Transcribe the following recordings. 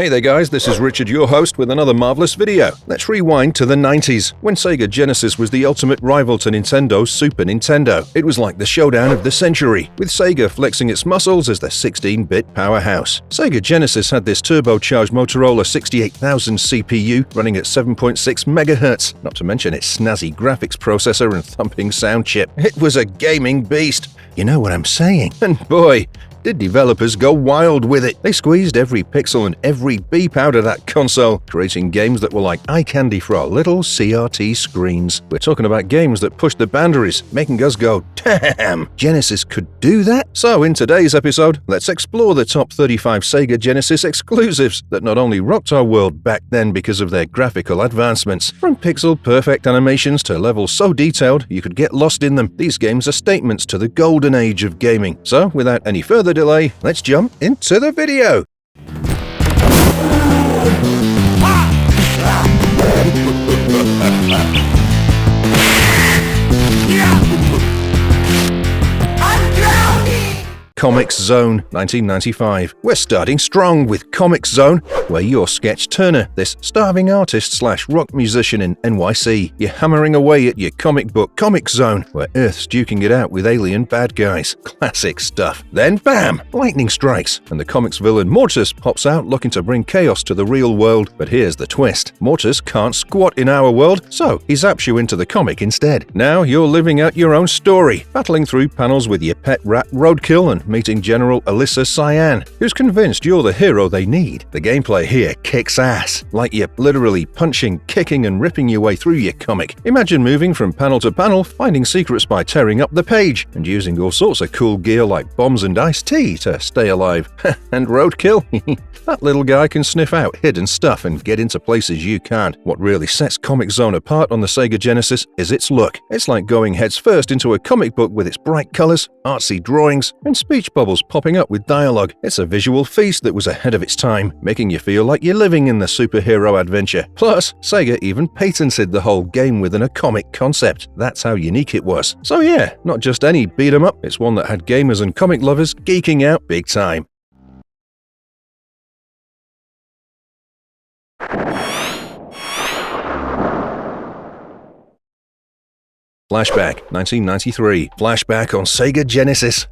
Hey there guys, this is Richard, your host, with another marvelous video. Let's rewind to the 90s, when Sega Genesis was the ultimate rival to Nintendo's Super Nintendo. It was like the showdown of the century, with Sega flexing its muscles as the 16-bit powerhouse. Sega Genesis had this turbocharged Motorola 68000 CPU running at 7.6 MHz, not to mention its snazzy graphics processor and thumping sound chip. It was a gaming beast. You know what I'm saying? And boy, did developers go wild with it. They squeezed every pixel and every beep out of that console, creating games that were like eye candy for our little CRT screens. We're talking about games that pushed the boundaries, making us go, damn, Genesis could do that? So in today's episode, let's explore the top 35 Sega Genesis exclusives that not only rocked our world back then because of their graphical advancements. From pixel-perfect animations to levels so detailed you could get lost in them, these games are statements to the golden age of gaming. So without any further delay, let's jump into the video. Comics Zone, 1995. We're starting strong with Comics Zone, where you're Sketch Turner, this starving artist/rock musician in NYC. You're hammering away at your comic book Comic Zone, where Earth's duking it out with alien bad guys. Classic stuff. Then bam! Lightning strikes, and the comics villain Mortis pops out looking to bring chaos to the real world. But here's the twist. Mortis can't squat in our world, so he zaps you into the comic instead. Now you're living out your own story, battling through panels with your pet rat Roadkill and meeting General Alyssa Cyan, who's convinced you're the hero they need. The gameplay here kicks ass, like you're literally punching, kicking, and ripping your way through your comic. Imagine moving from panel to panel, finding secrets by tearing up the page, and using all sorts of cool gear like bombs and iced tea to stay alive. And Roadkill? That little guy can sniff out hidden stuff and get into places you can't. What really sets Comic Zone apart on the Sega Genesis is its look. It's like going heads first into a comic book with its bright colors, artsy drawings, and speech bubbles popping up with dialogue. It's a visual feast that was ahead of its time, making you feel like you're living in the superhero adventure. Plus, Sega even patented the whole game within a comic concept. That's how unique it was. So yeah, not just any beat 'em up, it's one that had gamers and comic lovers geeking out big time. Flashback, 1993. Flashback on Sega Genesis.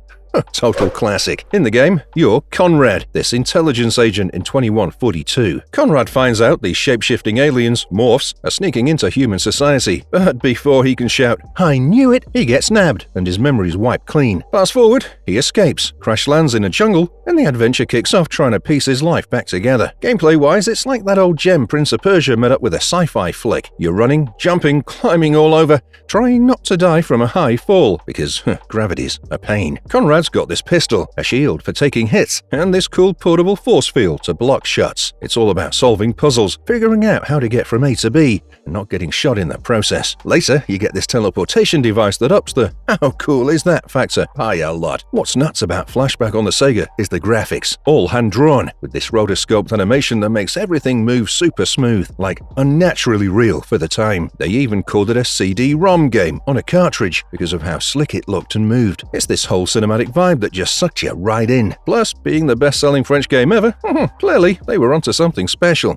Total classic. In the game, you're Conrad, this intelligence agent in 2142. Conrad finds out these shape-shifting aliens, morphs, are sneaking into human society, but before he can shout, "I knew it!" he gets nabbed and his memories wiped clean. Fast forward, he escapes, crash lands in a jungle, and the adventure kicks off trying to piece his life back together. Gameplay-wise, it's like that old gem Prince of Persia met up with a sci-fi flick. You're running, jumping, climbing all over, trying not to die from a high fall, because gravity's a pain. Conrad's got this pistol, a shield for taking hits, and this cool portable force field to block shots. It's all about solving puzzles, figuring out how to get from A to B, and not getting shot in the process. Later, you get this teleportation device that ups the "how cool is that" factor by a lot. What's nuts about Flashback on the Sega is the graphics, all hand-drawn, with this rotoscoped animation that makes everything move super smooth, like unnaturally real for the time. They even called it a CD-ROM game on a cartridge because of how slick it looked and moved. It's this whole cinematic vibe that just sucked you right in. Plus, being the best-selling French game ever, clearly they were onto something special.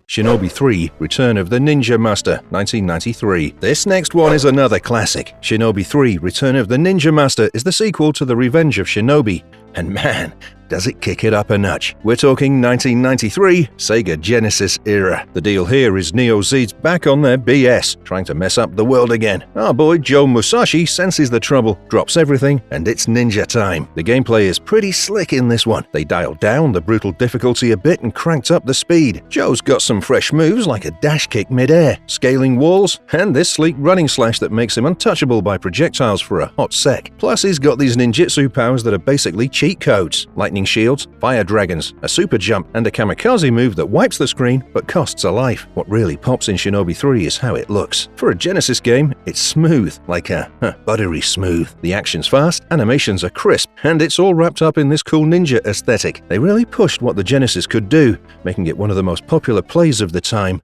Shinobi 3, Return of the Ninja Master, 1993. This next one is another classic. Shinobi 3, Return of the Ninja Master is the sequel to the Revenge of Shinobi. And man, does it kick it up a notch. We're talking 1993, Sega Genesis era. The deal here is Neo Z's back on their BS, trying to mess up the world again. Our boy Joe Musashi senses the trouble, drops everything, and it's ninja time. The gameplay is pretty slick in this one. They dialed down the brutal difficulty a bit and cranked up the speed. Joe's got some fresh moves like a dash kick mid-air, scaling walls, and this sleek running slash that makes him untouchable by projectiles for a hot sec. Plus he's got these ninjutsu powers that are basically cheat codes. Lightning lightning shields, fire dragons, a super jump, and a kamikaze move that wipes the screen but costs a life. What really pops in Shinobi 3 is how it looks. For a Genesis game, it's smooth, like a buttery smooth. The action's fast, animations are crisp, and it's all wrapped up in this cool ninja aesthetic. They really pushed what the Genesis could do, making it one of the most popular plays of the time.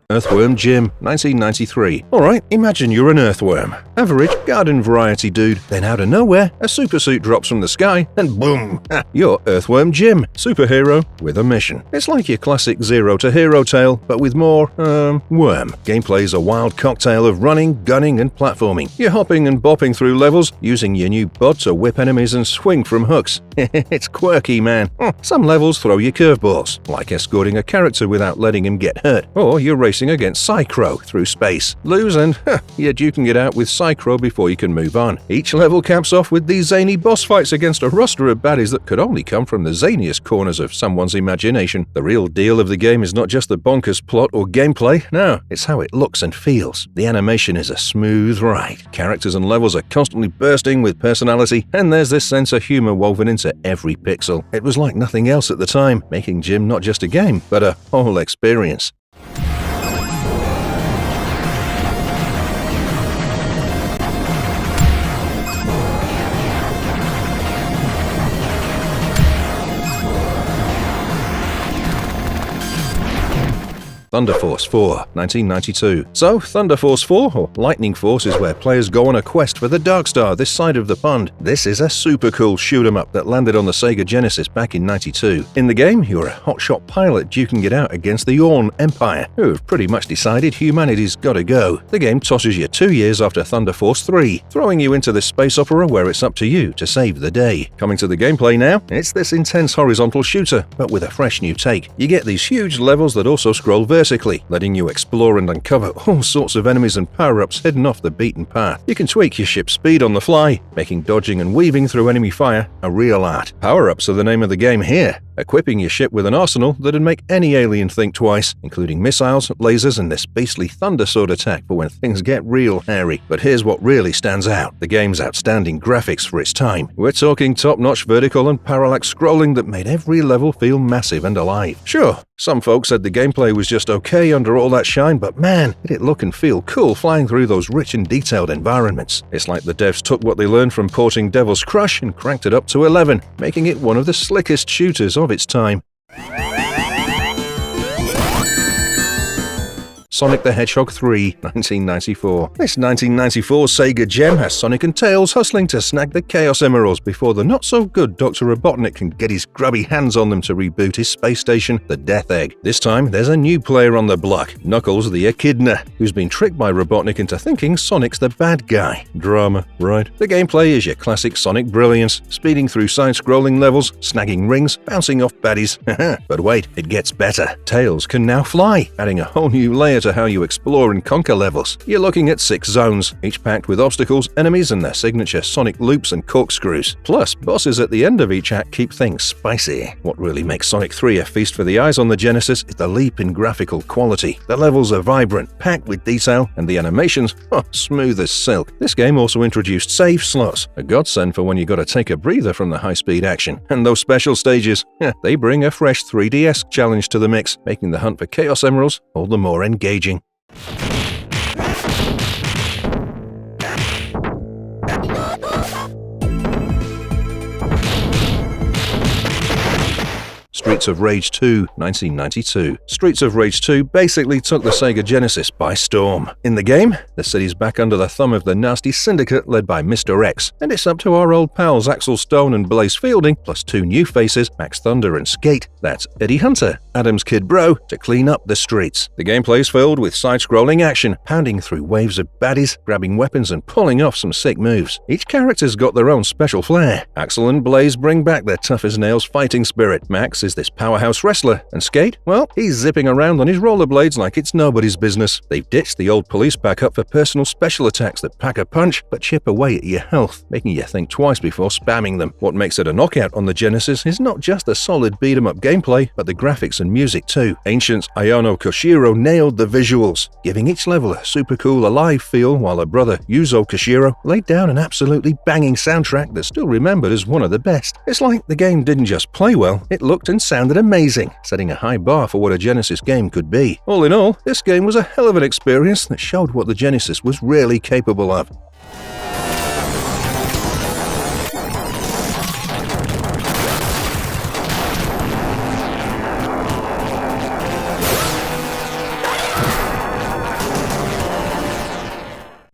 Earthworm Jim, 1993. Alright, imagine you're an earthworm. Average, garden variety dude. Then out of nowhere, a supersuit drops from the sky, and boom! You're Earthworm Jim, superhero with a mission. It's like your classic Zero to Hero tale, but with more, worm. Gameplay's a wild cocktail of running, gunning, and platforming. You're hopping and bopping through levels, using your new bod to whip enemies and swing from hooks. It's quirky, man. Some levels throw you curveballs, like escorting a character without letting him get hurt, or you're racing against Psychro through space. Lose and, you're duking it out with Psychro before you can move on. Each level caps off with these zany boss fights against a roster of baddies that could only come from the zaniest corners of someone's imagination. The real deal of the game is not just the bonkers plot or gameplay, no, it's how it looks and feels. The animation is a smooth ride. Characters and levels are constantly bursting with personality, and there's this sense of humor woven into every pixel. It was like nothing else at the time, making Jim not just a game, but a whole experience. Thunderforce 4, 1992. So, Thunderforce 4, or Lightning Force, is where players go on a quest for the Dark Star this side of the pond. This is a super cool shoot-'em-up that landed on the Sega Genesis back in '92. In the game, you're a hotshot pilot duking it out against the Orn Empire, who have pretty much decided humanity's gotta go. The game tosses you 2 years after Thunderforce 3, throwing you into this space opera where it's up to you to save the day. Coming to the gameplay now, it's this intense horizontal shooter, but with a fresh new take. You get these huge levels that also scroll vertically, letting you explore and uncover all sorts of enemies and power-ups hidden off the beaten path. You can tweak your ship's speed on the fly, making dodging and weaving through enemy fire a real art. Power-ups are the name of the game here, equipping your ship with an arsenal that'd make any alien think twice, including missiles, lasers, and this beastly thunder sword attack for when things get real hairy. But here's what really stands out: the game's outstanding graphics for its time. We're talking top-notch vertical and parallax scrolling that made every level feel massive and alive. Sure, some folks said the gameplay was just okay under all that shine, but man, did it look and feel cool flying through those rich and detailed environments. It's like the devs took what they learned from porting Devil's Crush and cranked it up to 11, making it one of the slickest shooters of its time. Sonic the Hedgehog 3, 1994. This 1994 Sega gem has Sonic and Tails hustling to snag the Chaos Emeralds before the not-so-good Dr. Robotnik can get his grubby hands on them to reboot his space station, the Death Egg. This time, there's a new player on the block, Knuckles the Echidna, who's been tricked by Robotnik into thinking Sonic's the bad guy. Drama, right? The gameplay is your classic Sonic brilliance, speeding through side-scrolling levels, snagging rings, bouncing off baddies. But wait, it gets better. Tails can now fly, adding a whole new layer to how you explore and conquer levels. You're looking at 6 zones, each packed with obstacles, enemies, and their signature Sonic loops and corkscrews. Plus, bosses at the end of each act keep things spicy. What really makes Sonic 3 a feast for the eyes on the Genesis is the leap in graphical quality. The levels are vibrant, packed with detail, and the animations, smooth as silk. This game also introduced save slots, a godsend for when you gotta take a breather from the high-speed action. And those special stages, they bring a fresh 3DS challenge to the mix, making the hunt for Chaos Emeralds all the more engaging. Streets of Rage 2, 1992. Streets of Rage 2 basically took the Sega Genesis by storm. In the game, the city's back under the thumb of the nasty syndicate led by Mr. X, and it's up to our old pals Axel Stone and Blaze Fielding, plus 2 new faces, Max Thunder and Skate, that's Eddie Hunter, Adam's kid bro, to clean up the streets. The gameplay's filled with side-scrolling action, pounding through waves of baddies, grabbing weapons and pulling off some sick moves. Each character's got their own special flair. Axel and Blaze bring back their tough-as-nails fighting spirit. Max is this powerhouse wrestler, and Skate, well, he's zipping around on his rollerblades like it's nobody's business. They've ditched the old police backup for personal special attacks that pack a punch but chip away at your health, making you think twice before spamming them. What makes it a knockout on the Genesis is not just a solid beat-em-up gameplay, but the graphics and and music too. Ancient Ayano Koshiro nailed the visuals, giving each level a super cool alive feel, while her brother Yuzo Koshiro laid down an absolutely banging soundtrack that's still remembered as one of the best. It's like the game didn't just play well, it looked and sounded amazing, setting a high bar for what a Genesis game could be. All in all, this game was a hell of an experience that showed what the Genesis was really capable of.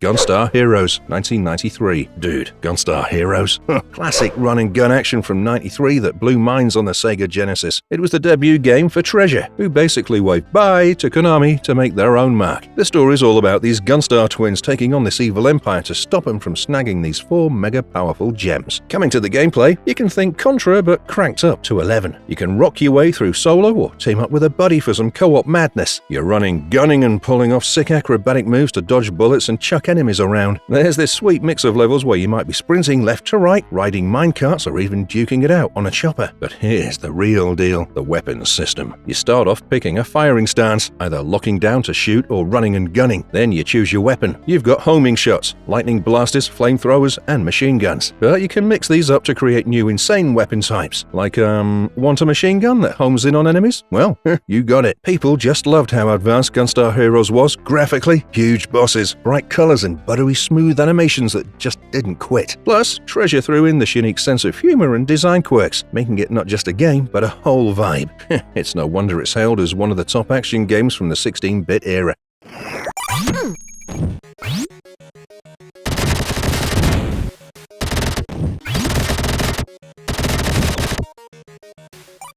Gunstar Heroes, 1993. Dude, Gunstar Heroes? Classic run-and-gun action from 93 that blew minds on the Sega Genesis. It was the debut game for Treasure, who basically waved bye to Konami to make their own mark. The story's all about these Gunstar twins taking on this evil empire to stop them from snagging these 4 mega-powerful gems. Coming to the gameplay, you can think Contra but cranked up to 11. You can rock your way through solo or team up with a buddy for some co-op madness. You're running, gunning and pulling off sick acrobatic moves to dodge bullets and chuck enemies around. There's this sweet mix of levels where you might be sprinting left to right, riding minecarts, or even duking it out on a chopper. But here's the real deal, the weapons system. You start off picking a firing stance, either locking down to shoot or running and gunning. Then you choose your weapon. You've got homing shots, lightning blasters, flamethrowers, and machine guns. But you can mix these up to create new insane weapon types. Like, want a machine gun that homes in on enemies? Well, you got it. People just loved how advanced Gunstar Heroes was graphically. Huge bosses, bright colors, and buttery smooth animations that just didn't quit. Plus, Treasure threw in this unique sense of humor and design quirks, making it not just a game, but a whole vibe. It's no wonder it's hailed as one of the top action games from the 16-bit era.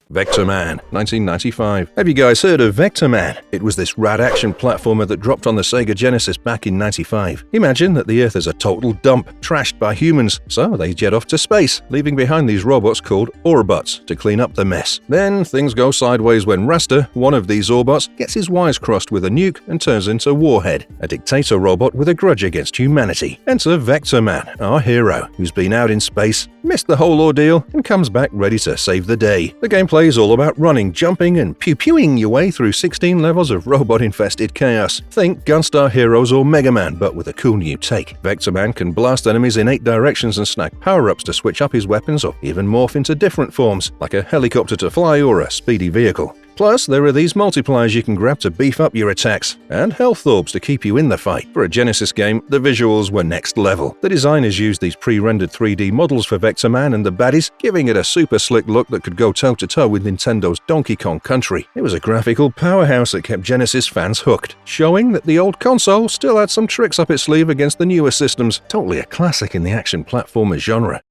Vector Man, 1995. Have you guys heard of Vector Man? It was this rad action platformer that dropped on the Sega Genesis back in 95. Imagine that the Earth is a total dump, trashed by humans, so they jet off to space, leaving behind these robots called Autobots to clean up the mess. Then things go sideways when Raster, one of these Autobots, gets his wires crossed with a nuke and turns into Warhead, a dictator robot with a grudge against humanity. Enter Vector Man, our hero, who's been out in space, missed the whole ordeal, and comes back ready to save the day. The gameplay is all about running, jumping, and pew-pewing your way through 16 levels of robot-infested chaos. Think Gunstar Heroes or Mega Man, but with a cool new take. Vector Man can blast enemies in 8 directions and snag power-ups to switch up his weapons or even morph into different forms, like a helicopter to fly or a speedy vehicle. Plus, there are these multipliers you can grab to beef up your attacks, and health orbs to keep you in the fight. For a Genesis game, the visuals were next level. The designers used these pre-rendered 3D models for Vector Man and the baddies, giving it a super slick look that could go toe-to-toe with Nintendo's Donkey Kong Country. It was a graphical powerhouse that kept Genesis fans hooked, showing that the old console still had some tricks up its sleeve against the newer systems. Totally a classic in the action platformer genre.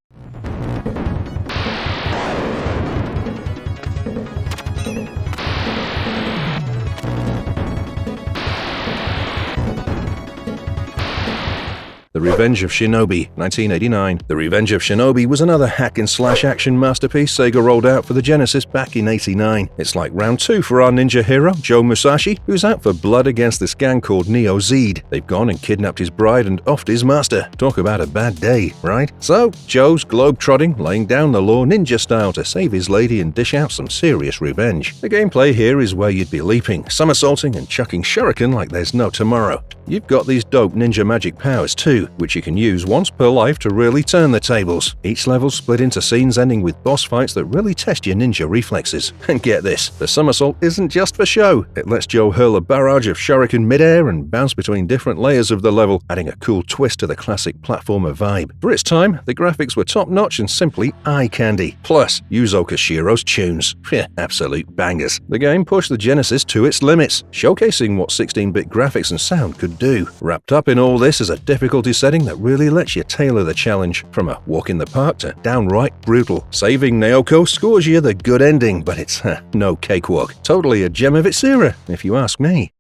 The Revenge of Shinobi, 1989. The Revenge of Shinobi was another hack-and-slash action masterpiece Sega rolled out for the Genesis back in '89. It's like round 2 for our ninja hero, Joe Musashi, who's out for blood against this gang called Neo Zed. They've gone and kidnapped his bride and offed his master. Talk about a bad day, right? So, Joe's globe-trotting, laying down the law ninja style to save his lady and dish out some serious revenge. The gameplay here is where you'd be leaping, somersaulting, and chucking shuriken like there's no tomorrow. You've got these dope ninja magic powers too, which you can use once per life to really turn the tables. Each level split into scenes ending with boss fights that really test your ninja reflexes. And get this, the somersault isn't just for show. It lets Joe hurl a barrage of shuriken midair and bounce between different layers of the level, adding a cool twist to the classic platformer vibe. For its time, the graphics were top-notch and simply eye candy. Plus, Yuzo Koshiro's tunes. Absolute bangers. The game pushed the Genesis to its limits, showcasing what 16-bit graphics and sound could do. Wrapped up in all this is a difficulty setting that really lets you tailor the challenge, from a walk in the park to downright brutal. Saving Naoko scores you the good ending, but it's no cakewalk. Totally a gem of its era, if you ask me.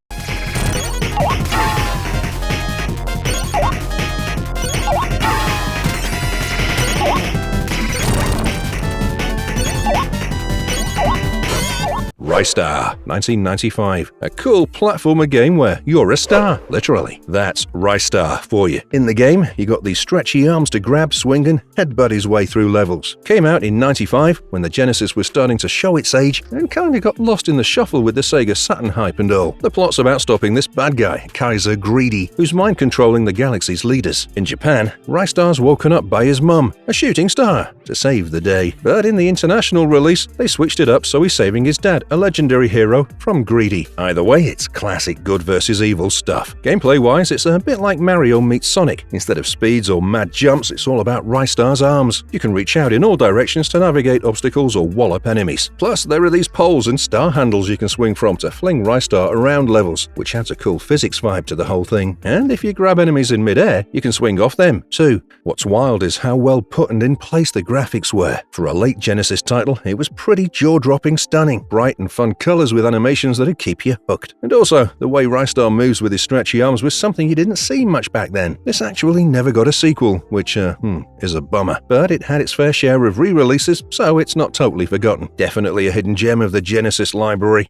Rystar, 1995. A cool platformer game where you're a star, literally. That's Rystar for you. In the game, you got these stretchy arms to grab, swing, and headbutt his way through levels. Came out in 95 when the Genesis was starting to show its age and kinda got lost in the shuffle with the Sega Saturn hype and all. The plot's about stopping this bad guy, Kaiser Greedy, who's mind-controlling the galaxy's leaders. In Japan, Rystar's woken up by his mum, a shooting star, to save the day. But in the international release, they switched it up so he's saving his dad, a legendary hero, from Greedy. Either way, it's classic good versus evil stuff. Gameplay-wise, it's a bit like Mario meets Sonic. Instead of speeds or mad jumps, it's all about Rystar's arms. You can reach out in all directions to navigate obstacles or wallop enemies. Plus, there are these poles and star handles you can swing from to fling Rystar around levels, which adds a cool physics vibe to the whole thing. And if you grab enemies in mid-air, you can swing off them, too. What's wild is how well put and in place the graphics were. For a late Genesis title, it was pretty jaw-dropping stunning. Bright and fun colors with animations that'd keep you hooked. And also, the way Rystar moves with his stretchy arms was something you didn't see much back then. This actually never got a sequel, which, is a bummer. But it had its fair share of re-releases, so it's not totally forgotten. Definitely a hidden gem of the Genesis library.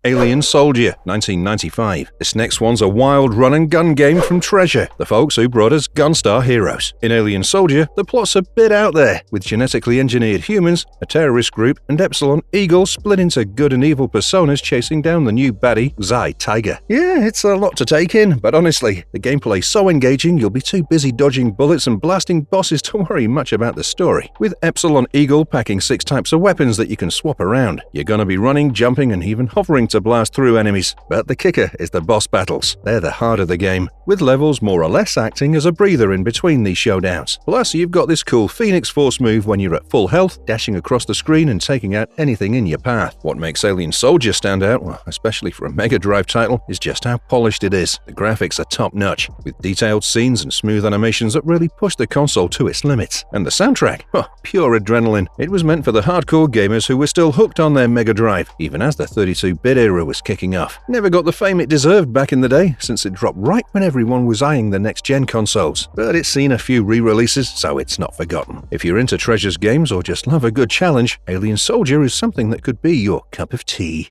Alien Soldier, 1995. This next one's a wild run-and-gun game from Treasure, the folks who brought us Gunstar Heroes. In Alien Soldier, the plot's a bit out there, with genetically engineered humans, a terrorist group, and Epsilon Eagle split into good and evil personas chasing down the new baddie, Zai Tiger. Yeah, it's a lot to take in, but honestly, the gameplay's so engaging you'll be too busy dodging bullets and blasting bosses to worry much about the story. With Epsilon Eagle packing 6 types of weapons that you can swap around, you're gonna be running, jumping, and even hovering to blast through enemies. But the kicker is the boss battles. They're the heart of the game, with levels more or less acting as a breather in between these showdowns. Plus, you've got this cool Phoenix Force move when you're at full health, dashing across the screen and taking out anything in your path. What makes Alien Soldier stand out, well, especially for a Mega Drive title, is just how polished it is. The graphics are top-notch, with detailed scenes and smooth animations that really push the console to its limits. And the soundtrack, pure adrenaline. It was meant for the hardcore gamers who were still hooked on their Mega Drive, even as the 32-bit era was kicking off. Never got the fame it deserved back in the day, since it dropped right when everyone was eyeing the next-gen consoles. But it's seen a few re-releases, so it's not forgotten. If you're into Treasure's games or just love a good challenge, Alien Soldier is something that could be your cup of tea.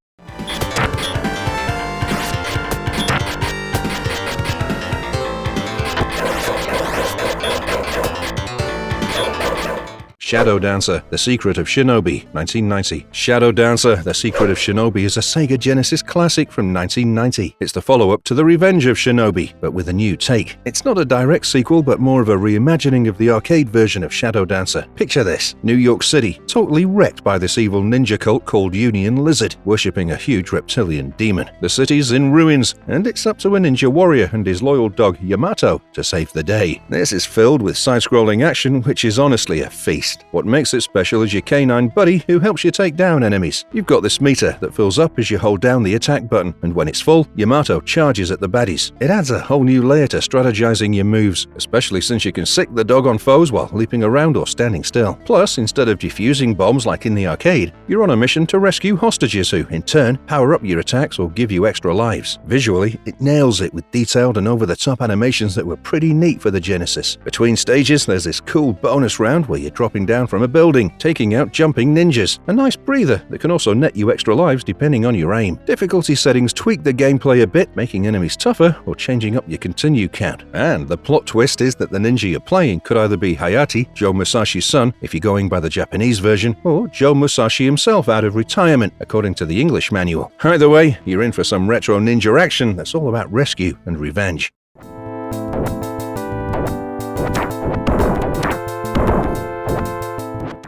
Shadow Dancer, The Secret of Shinobi, 1990. Shadow Dancer, The Secret of Shinobi is a Sega Genesis classic from 1990. It's the follow-up to the Revenge of Shinobi, but with a new take. It's not a direct sequel, but more of a reimagining of the arcade version of Shadow Dancer. Picture this: New York City, totally wrecked by this evil ninja cult called Union Lizard, worshipping a huge reptilian demon. The city's in ruins, and it's up to a ninja warrior and his loyal dog Yamato to save the day. This is filled with side-scrolling action, which is honestly a feast. What makes it special is your canine buddy who helps you take down enemies. You've got this meter that fills up as you hold down the attack button, and when it's full, Yamato charges at the baddies. It adds a whole new layer to strategizing your moves, especially since you can sick the dog on foes while leaping around or standing still. Plus, instead of defusing bombs like in the arcade, you're on a mission to rescue hostages who, in turn, power up your attacks or give you extra lives. Visually, it nails it with detailed and over-the-top animations that were pretty neat for the Genesis. Between stages, there's this cool bonus round where you're dropping down from a building, taking out jumping ninjas. A nice breather that can also net you extra lives depending on your aim. Difficulty settings tweak the gameplay a bit, making enemies tougher or changing up your continue count. And the plot twist is that the ninja you're playing could either be Hayate, Joe Musashi's son, if you're going by the Japanese version, or Joe Musashi himself out of retirement, according to the English manual. Either way, you're in for some retro ninja action that's all about rescue and revenge.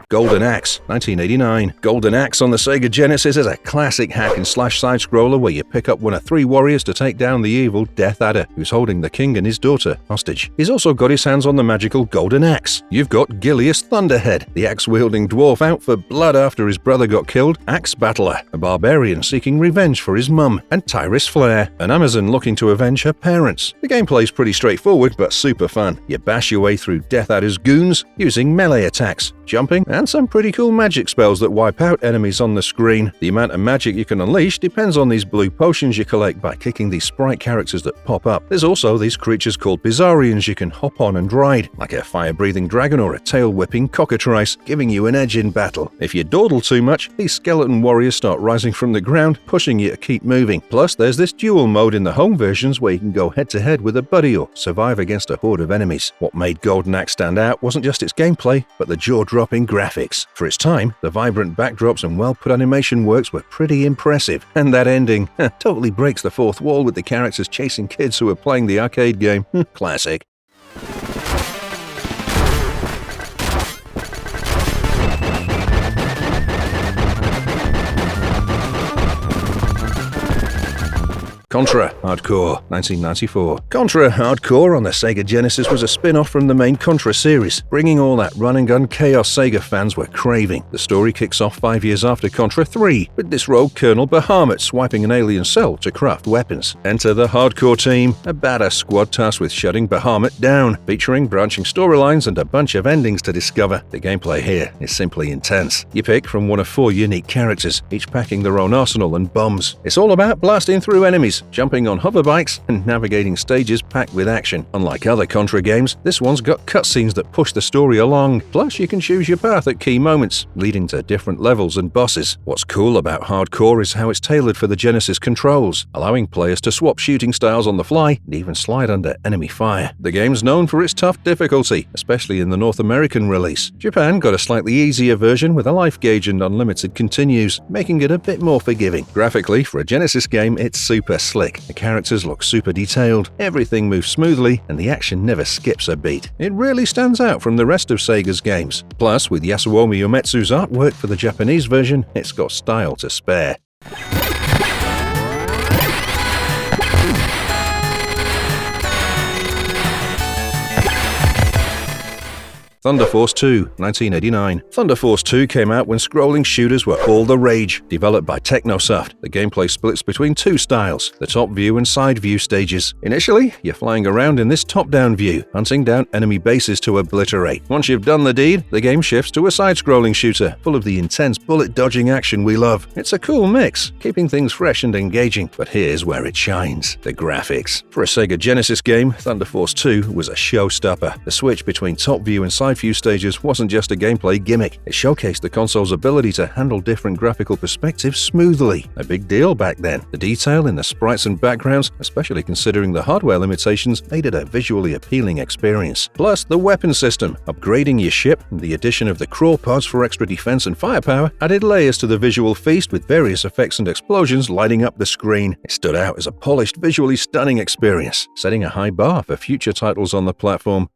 Golden Axe, 1989. Golden Axe on the Sega Genesis is a classic hack-and-slash side-scroller where you pick up one of 3 warriors to take down the evil Death Adder, who's holding the king and his daughter hostage. He's also got his hands on the magical Golden Axe. You've got Gilius Thunderhead, the axe-wielding dwarf out for blood after his brother got killed, Axe Battler, a barbarian seeking revenge for his mum, and Tyrus Flare, an Amazon looking to avenge her parents. The gameplay's pretty straightforward, but super fun. You bash your way through Death Adder's goons using melee attacks, jumping, and some pretty cool magic spells that wipe out enemies on the screen. The amount of magic you can unleash depends on these blue potions you collect by kicking these sprite characters that pop up. There's also these creatures called Bizarrians you can hop on and ride, like a fire-breathing dragon or a tail-whipping cockatrice, giving you an edge in battle. If you dawdle too much, these skeleton warriors start rising from the ground, pushing you to keep moving. Plus, there's this duel mode in the home versions where you can go head-to-head with a buddy or survive against a horde of enemies. What made Golden Axe stand out wasn't just its gameplay, but the jaw-dropping graphics. For its time, the vibrant backdrops and well-put animation works were pretty impressive. And that ending totally breaks the fourth wall with the characters chasing kids who are playing the arcade game. Classic. Contra Hardcore, 1994. Contra Hardcore on the Sega Genesis was a spin-off from the main Contra series, bringing all that run-and-gun chaos Sega fans were craving. The story kicks off 5 years after Contra 3, with this rogue Colonel Bahamut swiping an alien cell to craft weapons. Enter the Hardcore team, a badass squad tasked with shutting Bahamut down, featuring branching storylines and a bunch of endings to discover. The gameplay here is simply intense. You pick from one of 4 unique characters, each packing their own arsenal and bombs. It's all about blasting through enemies, jumping on hoverbikes, and navigating stages packed with action. Unlike other Contra games, this one's got cutscenes that push the story along. Plus, you can choose your path at key moments, leading to different levels and bosses. What's cool about Hardcore is how it's tailored for the Genesis controls, allowing players to swap shooting styles on the fly and even slide under enemy fire. The game's known for its tough difficulty, especially in the North American release. Japan got a slightly easier version with a life gauge and unlimited continues, making it a bit more forgiving. Graphically, for a Genesis game, it's super slick. The characters look super detailed, everything moves smoothly, and the action never skips a beat. It really stands out from the rest of Sega's games. Plus, with Yasuomi Umetsu's artwork for the Japanese version, it's got style to spare. Thunderforce 2, 1989. Thunderforce 2 came out when scrolling shooters were all the rage. Developed by Technosoft, the gameplay splits between 2 styles, the top view and side view stages. Initially, you're flying around in this top-down view, hunting down enemy bases to obliterate. Once you've done the deed, the game shifts to a side-scrolling shooter, full of the intense bullet-dodging action we love. It's a cool mix, keeping things fresh and engaging, but here's where it shines: the graphics. For a Sega Genesis game, Thunderforce 2 was a showstopper. The switch between top view and side view stages wasn't just a gameplay gimmick. It showcased the console's ability to handle different graphical perspectives smoothly. A big deal back then. The detail in the sprites and backgrounds, especially considering the hardware limitations, made it a visually appealing experience. Plus, the weapon system, upgrading your ship, and the addition of the crawl pods for extra defense and firepower added layers to the visual feast with various effects and explosions lighting up the screen. It stood out as a polished, visually stunning experience, setting a high bar for future titles on the platform.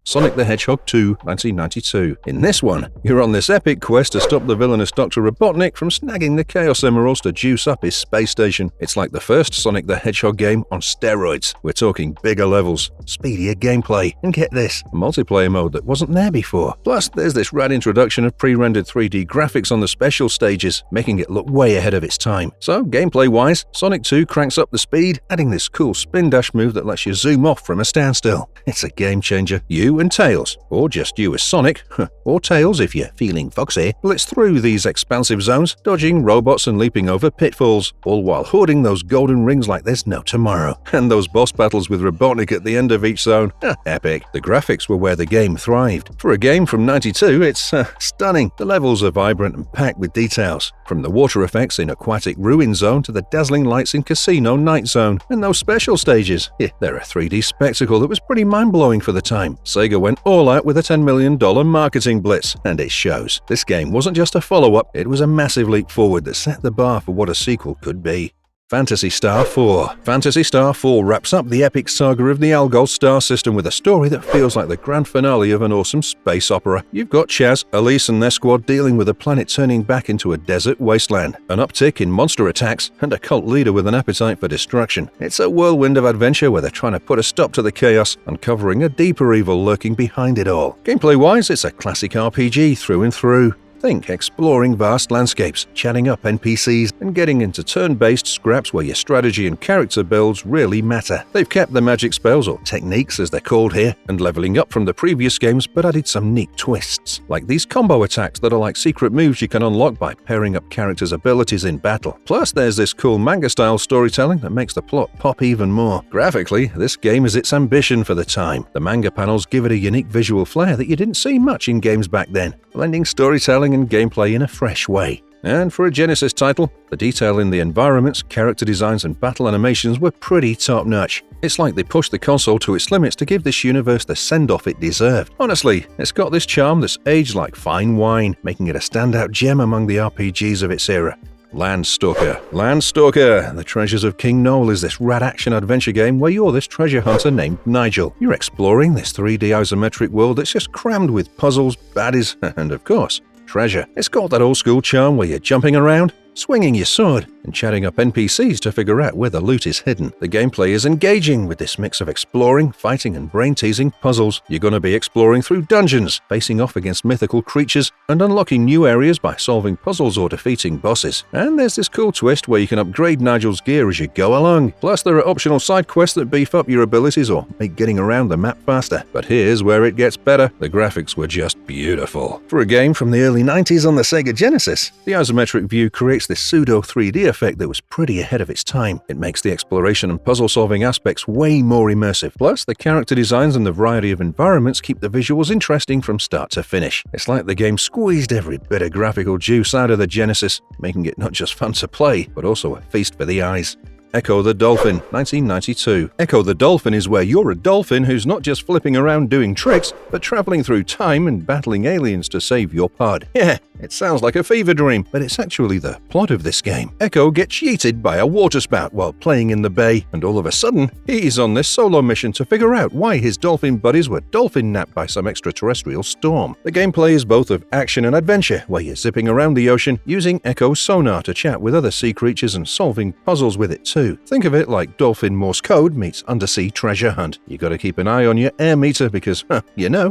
Sonic the Hedgehog 2, 1992. In this one, you're on this epic quest to stop the villainous Dr. Robotnik from snagging the Chaos Emeralds to juice up his space station. It's like the first Sonic the Hedgehog game on steroids. We're talking bigger levels, speedier gameplay, and get this, a multiplayer mode that wasn't there before. Plus, there's this rad introduction of pre-rendered 3D graphics on the special stages, making it look way ahead of its time. So, gameplay-wise, Sonic 2 cranks up the speed, adding this cool spin dash move that lets you zoom off from a standstill. It's a game changer. You and Tails, or just you as Sonic, or Tails if you're feeling foxy, blitz through these expansive zones, dodging robots and leaping over pitfalls, all while hoarding those golden rings like there's no tomorrow. And those boss battles with Robotnik at the end of each zone, epic. The graphics were where the game thrived. For a game from '92, it's stunning. The levels are vibrant and packed with details, from the water effects in Aquatic Ruin Zone to the dazzling lights in Casino Night Zone. And those special stages, they're a 3D spectacle that was pretty mind-blowing for the time. Sega went all out with a $10 million marketing blitz, and it shows. This game wasn't just a follow-up, it was a massive leap forward that set the bar for what a sequel could be. Phantasy Star 4. Phantasy Star 4 wraps up the epic saga of the Algol star system with a story that feels like the grand finale of an awesome space opera. You've got Chaz, Elise and their squad dealing with a planet turning back into a desert wasteland, an uptick in monster attacks, and a cult leader with an appetite for destruction. It's a whirlwind of adventure where they're trying to put a stop to the chaos, uncovering a deeper evil lurking behind it all. Gameplay-wise, it's a classic RPG through and through. Think exploring vast landscapes, chatting up NPCs, and getting into turn-based scraps where your strategy and character builds really matter. They've kept the magic spells, or techniques as they're called here, and leveling up from the previous games, but added some neat twists, like these combo attacks that are like secret moves you can unlock by pairing up characters' abilities in battle. Plus, there's this cool manga-style storytelling that makes the plot pop even more. Graphically, this game is its ambition for the time. The manga panels give it a unique visual flair that you didn't see much in games back then, blending storytelling and gameplay in a fresh way. And for a Genesis title, the detail in the environments, character designs, and battle animations were pretty top-notch. It's like they pushed the console to its limits to give this universe the send-off it deserved. Honestly, it's got this charm that's aged like fine wine, making it a standout gem among the RPGs of its era. Landstalker. Landstalker, The Treasures of King Noel is this rad action-adventure game where you're this treasure hunter named Nigel. You're exploring this 3D isometric world that's just crammed with puzzles, baddies, and of course, treasure. It's got that old-school charm where you're jumping around, swinging your sword, and chatting up NPCs to figure out where the loot is hidden. The gameplay is engaging with this mix of exploring, fighting, and brain-teasing puzzles. You're going to be exploring through dungeons, facing off against mythical creatures, and unlocking new areas by solving puzzles or defeating bosses. And there's this cool twist where you can upgrade Nigel's gear as you go along. Plus, there are optional side quests that beef up your abilities or make getting around the map faster. But here's where it gets better. The graphics were just beautiful. For a game from the early 90s on the Sega Genesis, the isometric view creates this pseudo 3D effect that was pretty ahead of its time. It makes the exploration and puzzle-solving aspects way more immersive. Plus, the character designs and the variety of environments keep the visuals interesting from start to finish. It's like the game squeezed every bit of graphical juice out of the Genesis, making it not just fun to play, but also a feast for the eyes. Echo the Dolphin, 1992. Echo the Dolphin is where you're a dolphin who's not just flipping around doing tricks, but traveling through time and battling aliens to save your pod. Yeah, it sounds like a fever dream, but it's actually the plot of this game. Echo gets yeeted by a waterspout while playing in the bay, and all of a sudden, he's on this solo mission to figure out why his dolphin buddies were dolphin-napped by some extraterrestrial storm. The gameplay is both of action and adventure, where you're zipping around the ocean, using Echo's sonar to chat with other sea creatures and solving puzzles with it too. Think of it like Dolphin Morse code meets undersea treasure hunt. You gotta keep an eye on your air meter because,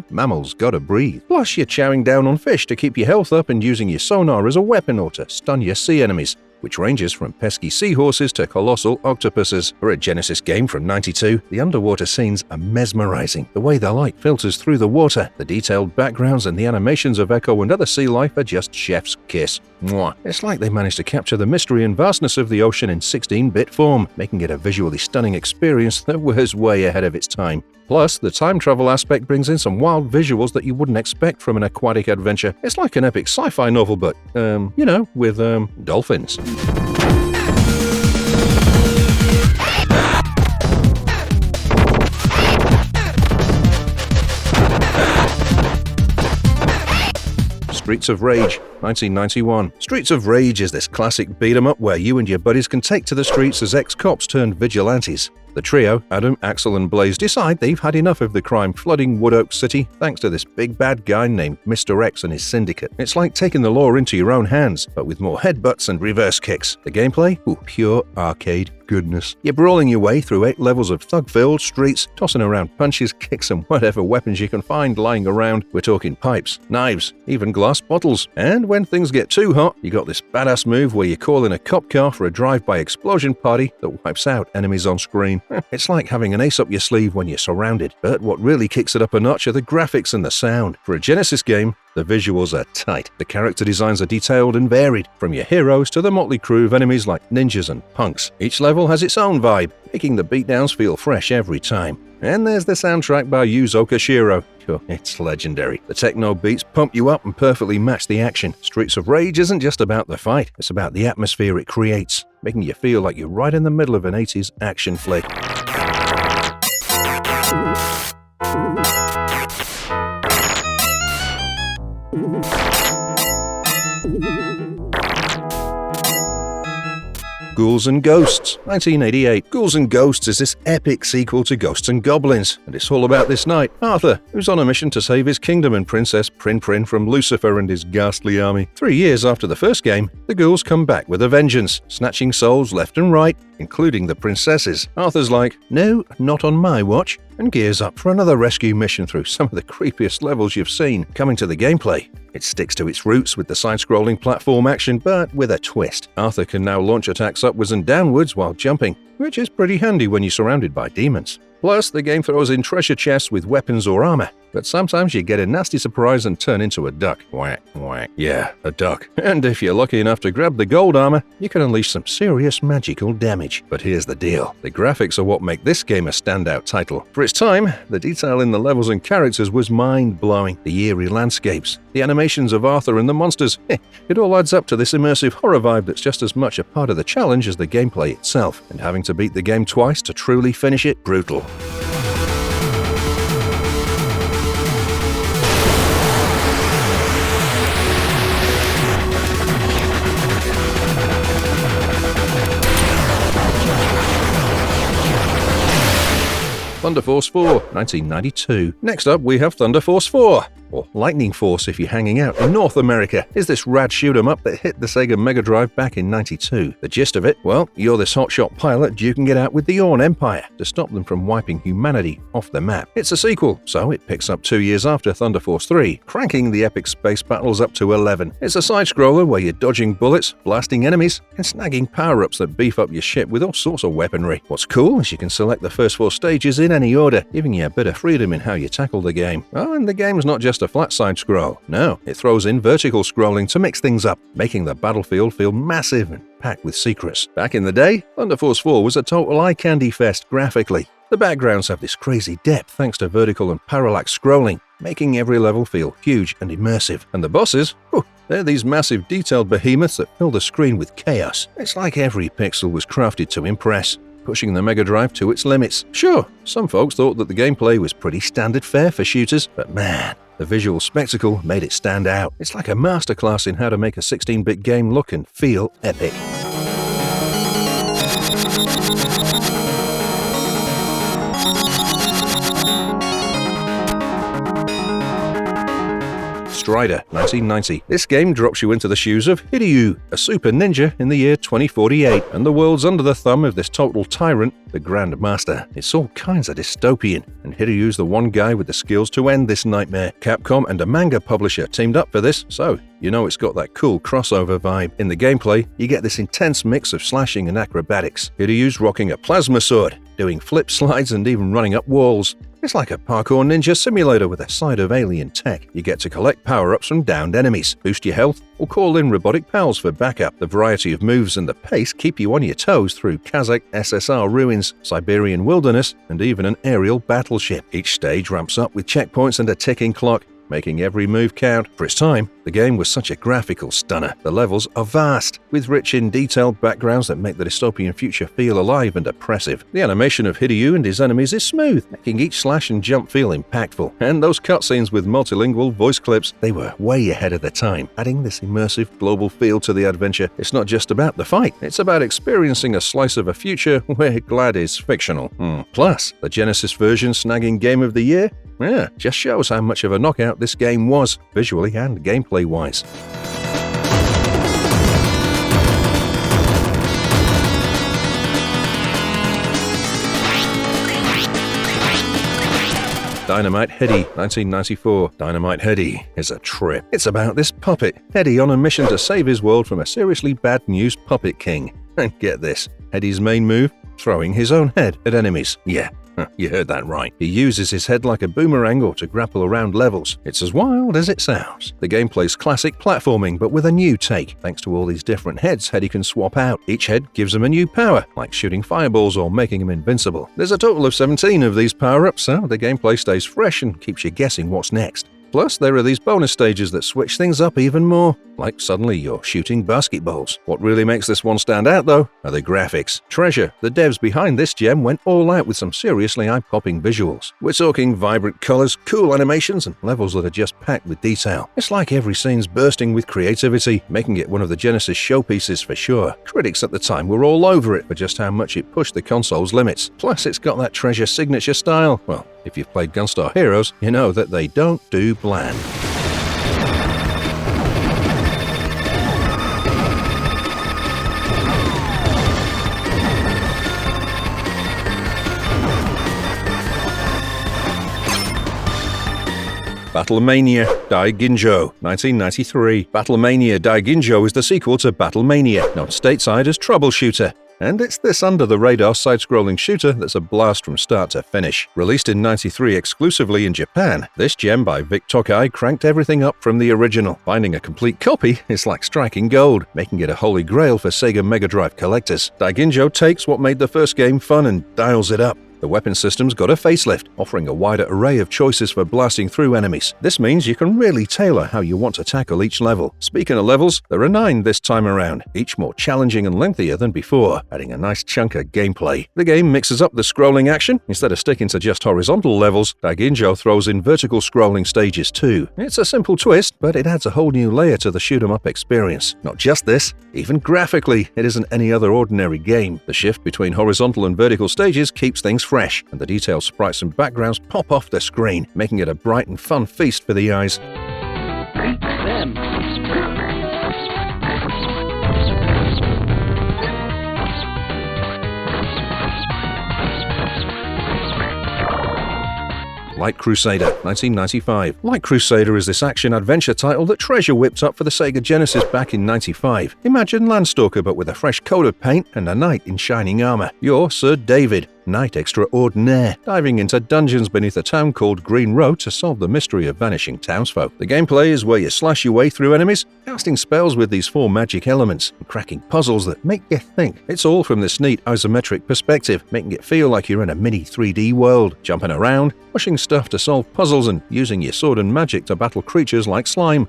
mammals gotta breathe. Plus, you're chowing down on fish to keep your health up and using your sonar as a weapon or to stun your sea enemies, which ranges from pesky seahorses to colossal octopuses. For a Genesis game from '92, the underwater scenes are mesmerizing. The way the light filters through the water, the detailed backgrounds, and the animations of Echo and other sea life are just chef's kiss. Mwah. It's like they managed to capture the mystery and vastness of the ocean in 16-bit form, making it a visually stunning experience that was way ahead of its time. Plus, the time travel aspect brings in some wild visuals that you wouldn't expect from an aquatic adventure. It's like an epic sci-fi novel, but, with dolphins. Streets of Rage, 1991. Streets of Rage is this classic beat-em-up where you and your buddies can take to the streets as ex-cops turned vigilantes. The trio, Adam, Axel, and Blaze, decide they've had enough of the crime flooding Wood Oak City thanks to this big bad guy named Mr. X and his syndicate. It's like taking the law into your own hands, but with more headbutts and reverse kicks. The gameplay? Pure arcade goodness. You're brawling your way through 8 levels of thug-filled streets, tossing around punches, kicks, and whatever weapons you can find lying around. We're talking pipes, knives, even glass bottles. And when things get too hot, you got this badass move where you call in a cop car for a drive-by explosion party that wipes out enemies on screen. It's like having an ace up your sleeve when you're surrounded. But what really kicks it up a notch are the graphics and the sound. For a Genesis game, the visuals are tight. The character designs are detailed and varied, from your heroes to the motley crew of enemies like ninjas and punks. Each level has its own vibe, making the beatdowns feel fresh every time. And there's the soundtrack by Yuzo Koshiro. It's legendary. The techno beats pump you up and perfectly match the action. Streets of Rage isn't just about the fight, it's about the atmosphere it creates, making you feel like you're right in the middle of an 80s action flick. Ghouls and Ghosts, 1988. Ghouls and Ghosts is this epic sequel to Ghosts and Goblins, and it's all about this knight, Arthur, who's on a mission to save his kingdom and Princess Prin Prin from Lucifer and his ghastly army. 3 years after the first game, the ghouls come back with a vengeance, snatching souls left and right, including the princesses. Arthur's like, no, not on my watch. and gears up for another rescue mission through some of the creepiest levels you've seen coming to the gameplay. It sticks to its roots with the side-scrolling platform action, but with a twist. Arthur can now launch attacks upwards and downwards while jumping, which is pretty handy when you're surrounded by demons. Plus, the game throws in treasure chests with weapons or armor, but sometimes you get a nasty surprise and turn into a duck. Whack, whack. Yeah, a duck. And if you're lucky enough to grab the gold armor, you can unleash some serious magical damage. But here's the deal. The graphics are what make this game a standout title. For its time, the detail in the levels and characters was mind-blowing. The eerie landscapes, the animations of Arthur and the monsters, it all adds up to this immersive horror vibe that's just as much a part of the challenge as the gameplay itself. And having to beat the game twice to truly finish it, brutal. Thunderforce 4, 1992. Next up, we have Thunderforce 4, or Lightning Force if you're hanging out in North America, is this rad shoot-'em-up that hit the Sega Mega Drive back in '92. The gist of it? Well, you're this hotshot pilot duking it out with the Orn Empire to stop them from wiping humanity off the map. It's a sequel, so it picks up 2 years after Thunderforce 3, cranking the epic space battles up to 11. It's a side-scroller where you're dodging bullets, blasting enemies, and snagging power-ups that beef up your ship with all sorts of weaponry. What's cool is you can select the first 4 stages in any order, giving you a bit of freedom in how you tackle the game. Oh, and the game's not just a flat side scroll. No, it throws in vertical scrolling to mix things up, making the battlefield feel massive and packed with secrets. Back in the day, Thunderforce 4 was a total eye candy fest graphically. The backgrounds have this crazy depth thanks to vertical and parallax scrolling, making every level feel huge and immersive. And the bosses? They're these massive detailed behemoths that fill the screen with chaos. It's like every pixel was crafted to impress, pushing the Mega Drive to its limits. Sure, some folks thought that the gameplay was pretty standard fare for shooters, but man, the visual spectacle made it stand out. It's like a masterclass in how to make a 16-bit game look and feel epic. Strider, 1990. This game drops you into the shoes of Hiryu, a super ninja in the year 2048, and the world's under the thumb of this total tyrant, the Grand Master. It's all kinds of dystopian, and Hiryu's the one guy with the skills to end this nightmare. Capcom and a manga publisher teamed up for this, so you know it's got that cool crossover vibe. In the gameplay, you get this intense mix of slashing and acrobatics. Hiryu's rocking a plasma sword, doing flip slides and even running up walls. It's like a parkour ninja simulator with a side of alien tech. You get to collect power-ups from downed enemies, boost your health, or call in robotic pals for backup. The variety of moves and the pace keep you on your toes through Kazakh SSR ruins, Siberian wilderness, and even an aerial battleship. Each stage ramps up with checkpoints and a ticking clock, making every move count. For its time, the game was such a graphical stunner. The levels are vast, with rich in detailed backgrounds that make the dystopian future feel alive and oppressive. The animation of Hiryu and his enemies is smooth, making each slash and jump feel impactful. And those cutscenes with multilingual voice clips, they were way ahead of their time, adding this immersive global feel to the adventure. It's not just about the fight, it's about experiencing a slice of a future where glad is fictional. Plus, the Genesis version snagging Game of the Year? Yeah, just shows how much of a knockout this game was, visually and gameplay-wise. Dynamite H, 1994. Dynamite H is a trip. It's about this puppet, Eddie, on a mission to save his world from a seriously bad news puppet king. And get this, Eddie's main move? Throwing his own head at enemies. Yeah, you heard that right. He uses his head like a boomerang or to grapple around levels. It's as wild as it sounds. The gameplay's classic platforming, but with a new take. Thanks to all these different heads Eddie can swap out. Each head gives him a new power, like shooting fireballs or making him invincible. There's a total of 17 of these power-ups, so the gameplay stays fresh and keeps you guessing what's next. Plus, there are these bonus stages that switch things up even more, like suddenly you're shooting basketballs. What really makes this one stand out, though, are the graphics. Treasure, the devs behind this gem, went all out with some seriously eye-popping visuals. We're talking vibrant colors, cool animations, and levels that are just packed with detail. It's like every scene's bursting with creativity, making it one of the Genesis showpieces for sure. Critics at the time were all over it for just how much it pushed the console's limits. Plus, it's got that Treasure signature style. Well, if you've played Gunstar Heroes, you know that they don't do bland. Battlemania Dai Ginjo, 1993. Battlemania Dai Ginjo is the sequel to Battlemania, known stateside as Troubleshooter. And it's this under-the-radar side-scrolling shooter that's a blast from start to finish. Released in '93 exclusively in Japan, this gem by Vic Tokai cranked everything up from the original. Finding a complete copy is like striking gold, making it a holy grail for Sega Mega Drive collectors. Daiginjo takes what made the first game fun and dials it up. The weapon system's got a facelift, offering a wider array of choices for blasting through enemies. This means you can really tailor how you want to tackle each level. Speaking of levels, there are 9 this time around, each more challenging and lengthier than before, adding a nice chunk of gameplay. The game mixes up the scrolling action. Instead of sticking to just horizontal levels, Daiginjo throws in vertical scrolling stages too. It's a simple twist, but it adds a whole new layer to the shoot-'em-up experience. Not just this, even graphically, it isn't any other ordinary game. The shift between horizontal and vertical stages keeps things fresh, and the detailed sprites and backgrounds pop off the screen, making it a bright and fun feast for the eyes. Like Crusader, 1995. Like Crusader is this action-adventure title that Treasure whipped up for the Sega Genesis back in '95. Imagine Landstalker but with a fresh coat of paint and a knight in shining armor. You're Sir David, knight extraordinaire, diving into dungeons beneath a town called Green Road to solve the mystery of vanishing townsfolk. The gameplay is where you slash your way through enemies, casting spells with these 4 magic elements, and cracking puzzles that make you think. It's all from this neat isometric perspective, making it feel like you're in a mini 3D world, jumping around, pushing stuff to solve puzzles, and using your sword and magic to battle creatures like slime.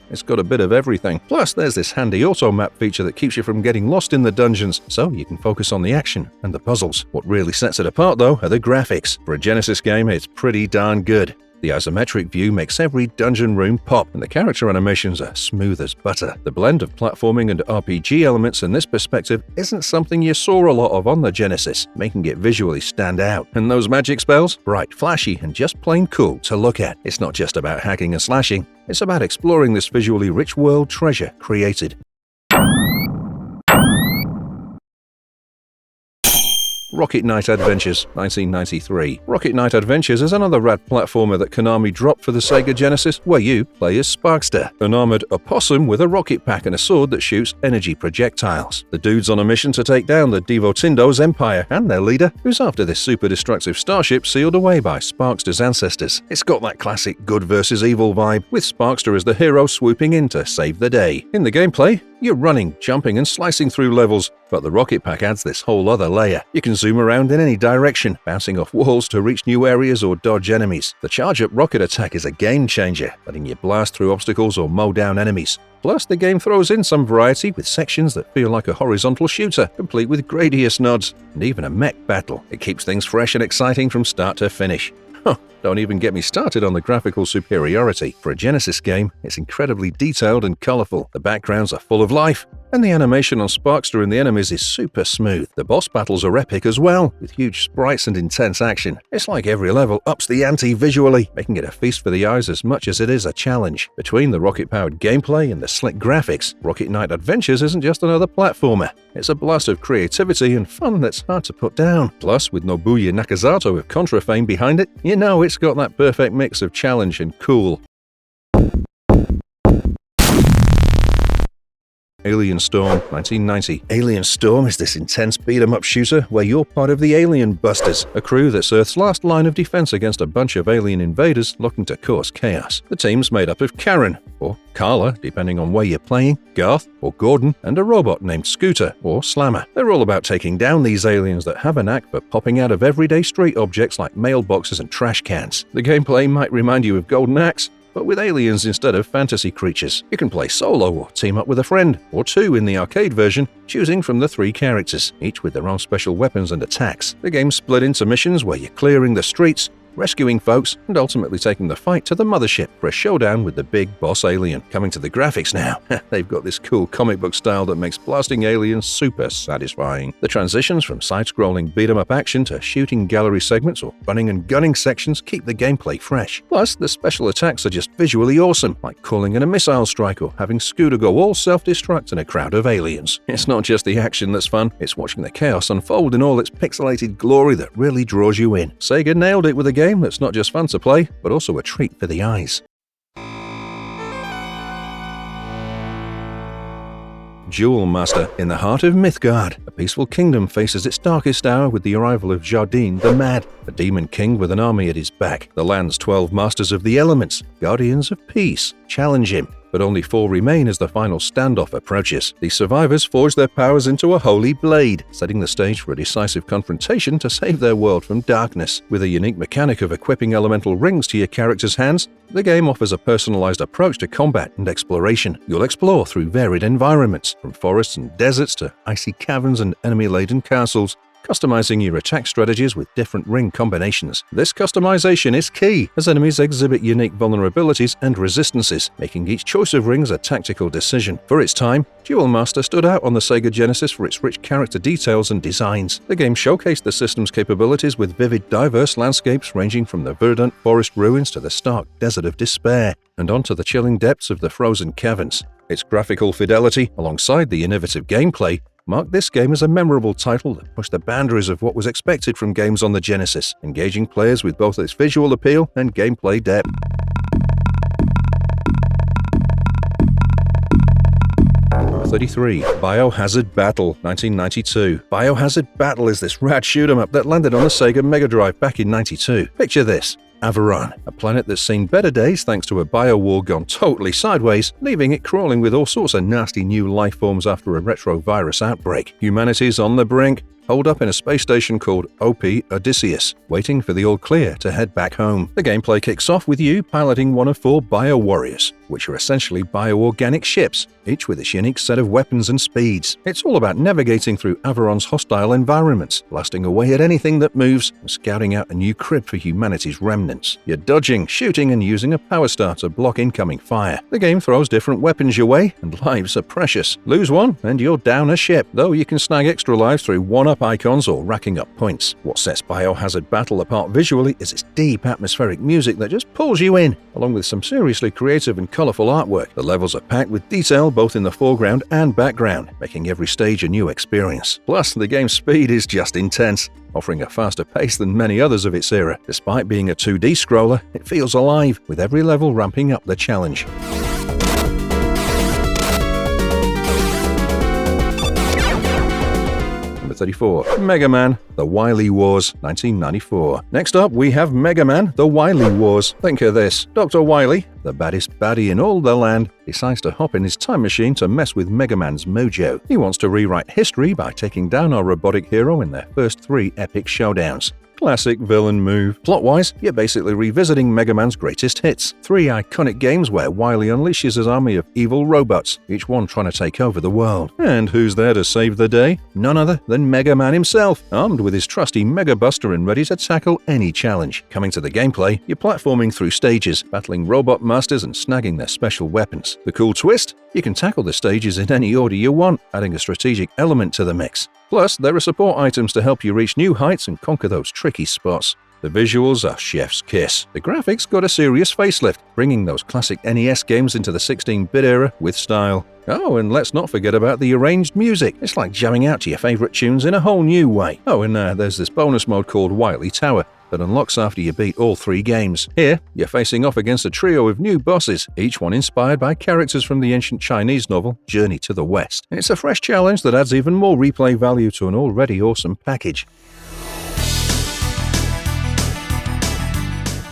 It's got a bit of everything. Plus, there's this handy auto-map feature that keeps you from getting lost in the dungeons, so you can focus on the action and the puzzles. What really sets it apart, though, are the graphics. For a Genesis game, it's pretty darn good. The isometric view makes every dungeon room pop, and the character animations are smooth as butter. The blend of platforming and RPG elements in this perspective isn't something you saw a lot of on the Genesis, making it visually stand out. And those magic spells? Bright, flashy, and just plain cool to look at. It's not just about hacking and slashing, it's about exploring this visually rich world Treasure created. Rocket Knight Adventures, 1993. Rocket Knight Adventures is another rad platformer that Konami dropped for the Sega Genesis, where you play as Sparkster, an armored opossum with a rocket pack and a sword that shoots energy projectiles. The dude's on a mission to take down the Devotindo's empire and their leader, who's after this super destructive starship sealed away by Sparkster's ancestors. It's got that classic good versus evil vibe, with Sparkster as the hero swooping in to save the day. In the gameplay, you're running, jumping, and slicing through levels, but the rocket pack adds this whole other layer. You can zoom around in any direction, bouncing off walls to reach new areas or dodge enemies. The charge-up rocket attack is a game-changer, letting you blast through obstacles or mow down enemies. Plus, the game throws in some variety with sections that feel like a horizontal shooter, complete with Gradius nods, and even a mech battle. It keeps things fresh and exciting from start to finish. Don't even get me started on the graphical superiority. For a Genesis game, it's incredibly detailed and colorful. The backgrounds are full of life, and the animation on Sparkster and the enemies is super smooth. The boss battles are epic as well, with huge sprites and intense action. It's like every level ups the ante visually, making it a feast for the eyes as much as it is a challenge. Between the rocket-powered gameplay and the slick graphics, Rocket Knight Adventures isn't just another platformer. It's a blast of creativity and fun that's hard to put down. Plus, with Nobuya Nakazato of Contra fame behind it, you know it's got that perfect mix of challenge and cool. Alien Storm, 1990. Alien Storm is this intense beat-em-up shooter where you're part of the Alien Busters, a crew that's Earth's last line of defense against a bunch of alien invaders looking to cause chaos. The team's made up of Karen, or Carla, depending on where you're playing, Garth, or Gordon, and a robot named Scooter, or Slammer. They're all about taking down these aliens that have a knack for popping out of everyday street objects like mailboxes and trash cans. The gameplay might remind you of Golden Axe, but with aliens instead of fantasy creatures. You can play solo or team up with a friend, or 2 in the arcade version, choosing from the 3 characters, each with their own special weapons and attacks. The game's split into missions where you're clearing the streets, rescuing folks, and ultimately taking the fight to the mothership for a showdown with the big boss alien. Coming to the graphics now, they've got this cool comic book style that makes blasting aliens super satisfying. The transitions from side-scrolling beat-em-up action to shooting gallery segments or running and gunning sections keep the gameplay fresh. Plus, the special attacks are just visually awesome, like calling in a missile strike or having Scooter go all self-destruct in a crowd of aliens. It's not just the action that's fun, it's watching the chaos unfold in all its pixelated glory that really draws you in. Sega nailed it with a game that's not just fun to play, but also a treat for the eyes. Jewel Master. In the heart of Mythgard, a peaceful kingdom faces its darkest hour with the arrival of Jardine the Mad, a demon king with an army at his back. The land's 12 masters of the elements, guardians of peace, challenge him, but only 4 remain as the final standoff approaches. The survivors forge their powers into a holy blade, setting the stage for a decisive confrontation to save their world from darkness. With a unique mechanic of equipping elemental rings to your character's hands, the game offers a personalized approach to combat and exploration. You'll explore through varied environments, from forests and deserts to icy caverns and enemy-laden castles, customizing your attack strategies with different ring combinations. This customization is key, as enemies exhibit unique vulnerabilities and resistances, making each choice of rings a tactical decision. For its time, Jewel Master stood out on the Sega Genesis for its rich character details and designs. The game showcased the system's capabilities with vivid, diverse landscapes ranging from the verdant forest ruins to the stark desert of despair, and onto the chilling depths of the frozen caverns. Its graphical fidelity, alongside the innovative gameplay, marked this game as a memorable title that pushed the boundaries of what was expected from games on the Genesis, engaging players with both its visual appeal and gameplay depth. Number 33. Biohazard Battle, 1992. Biohazard Battle is this rad shoot-'em-up that landed on the Sega Mega Drive back in '92. Picture this. Avaron, a planet that's seen better days thanks to a biowar gone totally sideways, leaving it crawling with all sorts of nasty new life forms after a retrovirus outbreak. Humanity's on the brink, holed up in a space station called OP Odysseus, waiting for the all clear to head back home. The gameplay kicks off with you piloting one of 4 bio-warriors, which are essentially bioorganic ships, each with its unique set of weapons and speeds. It's all about navigating through Avaron's hostile environments, blasting away at anything that moves, and scouting out a new crib for humanity's remnants. You're dodging, shooting, and using a power star to block incoming fire. The game throws different weapons your way, and lives are precious. Lose one, and you're down a ship, though you can snag extra lives through one-up icons or racking up points. What sets Biohazard Battle apart visually is its deep atmospheric music that just pulls you in, along with some seriously creative and colourful artwork. The levels are packed with detail both in the foreground and background, making every stage a new experience. Plus, the game's speed is just intense, offering a faster pace than many others of its era. Despite being a 2D scroller, it feels alive, with every level ramping up the challenge. Number 34. Mega Man: The Wily Wars, 1994. Next up, we have Mega Man: The Wily Wars. Think of this. Dr. Wily, the baddest baddie in all the land, decides to hop in his time machine to mess with Mega Man's mojo. He wants to rewrite history by taking down our robotic hero in their first 3 epic showdowns. Classic villain move. Plot-wise, you're basically revisiting Mega Man's greatest hits. 3 iconic games where Wily unleashes his army of evil robots, each one trying to take over the world. And who's there to save the day? None other than Mega Man himself, armed with his trusty Mega Buster and ready to tackle any challenge. Coming to the gameplay, you're platforming through stages, battling robot masters and snagging their special weapons. The cool twist? You can tackle the stages in any order you want, adding a strategic element to the mix. Plus, there are support items to help you reach new heights and conquer those tricky spots. The visuals are chef's kiss. The graphics got a serious facelift, bringing those classic NES games into the 16-bit era with style. Oh, and let's not forget about the arranged music. It's like jamming out to your favorite tunes in a whole new way. Oh, and there's this bonus mode called Wily Tower that unlocks after you beat all 3 games. Here, you're facing off against a trio of new bosses, each one inspired by characters from the ancient Chinese novel Journey to the West. It's a fresh challenge that adds even more replay value to an already awesome package.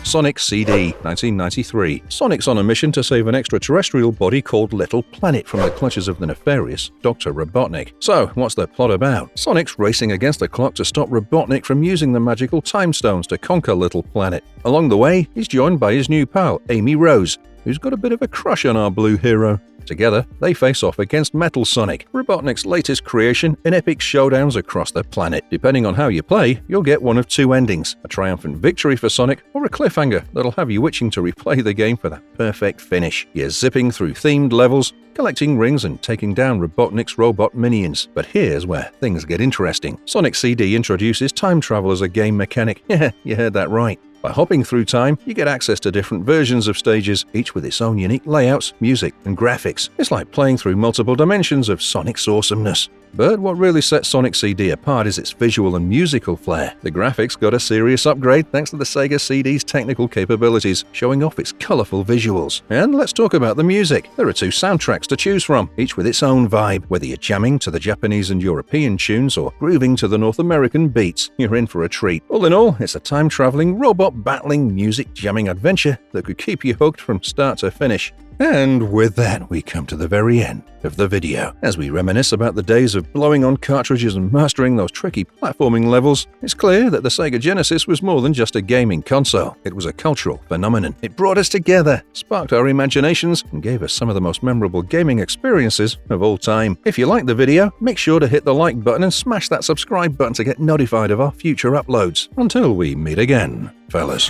Sonic CD, 1993. Sonic's on a mission to save an extraterrestrial body called Little Planet from the clutches of the nefarious Dr. Robotnik. So, what's the plot about? Sonic's racing against the clock to stop Robotnik from using the magical time stones to conquer Little Planet. Along the way, he's joined by his new pal, Amy Rose, who's got a bit of a crush on our blue hero. Together, they face off against Metal Sonic, Robotnik's latest creation, in epic showdowns across the planet. Depending on how you play, you'll get one of 2 endings, a triumphant victory for Sonic, or a cliffhanger that'll have you itching to replay the game for that perfect finish. You're zipping through themed levels, collecting rings and taking down Robotnik's robot minions. But here's where things get interesting. Sonic CD introduces time travel as a game mechanic. Yeah, you heard that right. By hopping through time, you get access to different versions of stages, each with its own unique layouts, music, and graphics. It's like playing through multiple dimensions of Sonic's awesomeness. But what really sets Sonic CD apart is its visual and musical flair. The graphics got a serious upgrade thanks to the Sega CD's technical capabilities, showing off its colourful visuals. And let's talk about the music. There are 2 soundtracks to choose from, each with its own vibe. Whether you're jamming to the Japanese and European tunes or grooving to the North American beats, you're in for a treat. All in all, it's a time-traveling, robot-battling, music-jamming adventure that could keep you hooked from start to finish. And with that, we come to the very end of the video. As we reminisce about the days of blowing on cartridges and mastering those tricky platforming levels, it's clear that the Sega Genesis was more than just a gaming console. It was a cultural phenomenon. It brought us together, sparked our imaginations, and gave us some of the most memorable gaming experiences of all time. If you liked the video, make sure to hit the like button and smash that subscribe button to get notified of our future uploads. Until we meet again, fellas.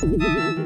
Thank you.